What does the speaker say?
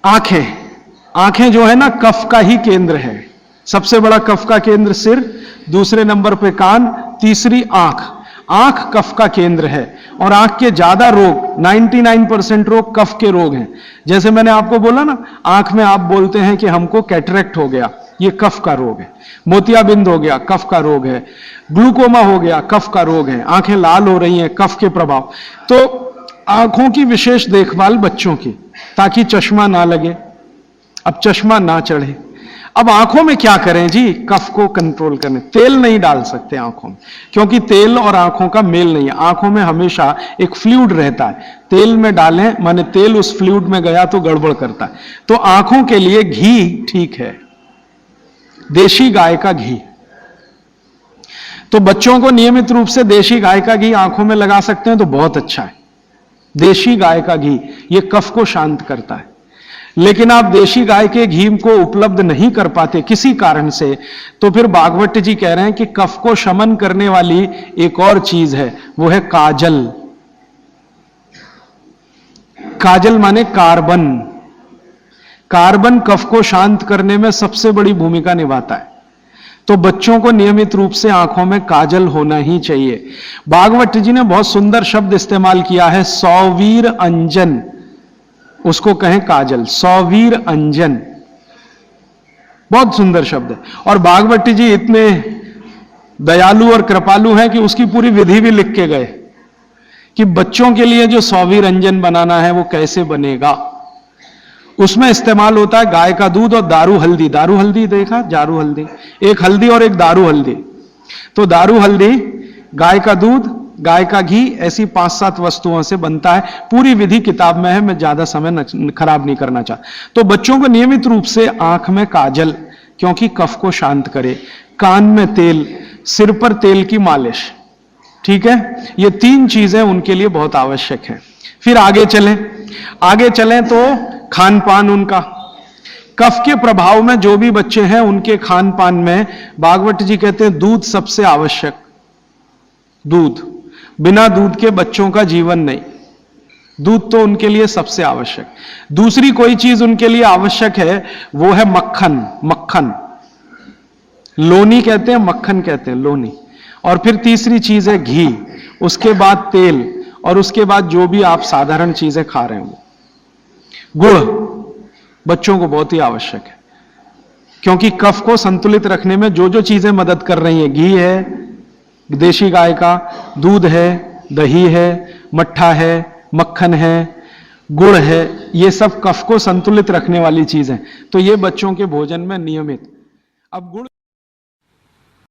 आंखें, आंखें जो है ना कफ का ही केंद्र है। सबसे बड़ा कफ का केंद्र सिर, दूसरे नंबर पे कान, तीसरी आंख। आंख कफ का केंद्र है और आंख के ज्यादा रोग 99% रोग कफ के रोग हैं। जैसे मैंने आपको बोला ना, आंख में आप बोलते हैं कि हमको कैटरेक्ट हो गया, ये कफ का रोग है। मोतियाबिंद हो गया, कफ का रोग है। ग्लूकोमा हो गया, कफ का रोग है। आंखें लाल हो रही हैं, कफ के प्रभाव। तो आंखों की विशेष देखभाल बच्चों की, ताकि चश्मा ना लगे, अब चश्मा ना चढ़े। अब आंखों में क्या करें जी? कफ को कंट्रोल करने, तेल नहीं डाल सकते आंखों में, क्योंकि तेल और आंखों का मेल नहीं है। आंखों में हमेशा एक फ्लूइड रहता है, तेल में डालें माने तेल उस फ्लूइड में गया तो गड़बड़ करता है। तो आंखों के लिए घी ठीक है, देशी गाय का घी। तो बच्चों को नियमित रूप से देशी गाय का घी आंखों में लगा सकते हैं तो बहुत अच्छा है। देशी गाय का घी ये कफ को शांत करता है। लेकिन आप देशी गाय के घी को उपलब्ध नहीं कर पाते किसी कारण से, तो फिर भागवत जी कह रहे हैं कि कफ को शमन करने वाली एक और चीज है, वो है काजल। काजल माने कार्बन। कार्बन कफ को शांत करने में सबसे बड़ी भूमिका निभाता है। तो बच्चों को नियमित रूप से आंखों में काजल होना ही चाहिए। भागवत जी ने बहुत सुंदर शब्द इस्तेमाल किया है, सौवीर अंजन, उसको कहें काजल, सौवीर अंजन, बहुत सुंदर शब्द है। और भागवत जी इतने दयालु और कृपालु हैं कि उसकी पूरी विधि भी लिख के गए कि बच्चों के लिए जो सौवीर अंजन बनाना है वो कैसे बनेगा। उसमें इस्तेमाल होता है गाय का दूध और दारू हल्दी। दारू हल्दी देखा? दारू हल्दी, एक हल्दी और एक दारू हल्दी। तो दारू हल्दी, गाय का दूध, गाय का घी, ऐसी 5-7 वस्तुओं से बनता है। पूरी विधि किताब में है, मैं ज्यादा समय खराब नहीं करना चाहता। तो बच्चों को नियमित रूप से आंख में काजल, क्योंकि कफ को शांत करे, कान में तेल, सिर पर तेल की मालिश, ठीक है? ये 3 चीजें उनके लिए बहुत आवश्यक है। फिर आगे चलें तो खान पान उनका, कफ के प्रभाव में जो भी बच्चे हैं उनके खान पान में भागवत जी कहते हैं दूध सबसे आवश्यक। दूध, बिना दूध के बच्चों का जीवन नहीं, दूध तो उनके लिए सबसे आवश्यक। दूसरी कोई चीज उनके लिए आवश्यक है, वो है मक्खन। मक्खन, लोनी कहते हैं, मक्खन कहते हैं, लोनी। और फिर तीसरी चीज है घी, उसके बाद तेल, और उसके बाद जो भी आप साधारण चीजें खा रहे हो। गुड़ बच्चों को बहुत ही आवश्यक है, क्योंकि कफ को संतुलित रखने में जो जो चीजें मदद कर रही हैं, घी है देशी गाय का, दूध है, दही है, मट्ठा है, मक्खन है, गुड़ है, ये सब कफ को संतुलित रखने वाली चीजें। तो ये बच्चों के भोजन में नियमित। अब गुड़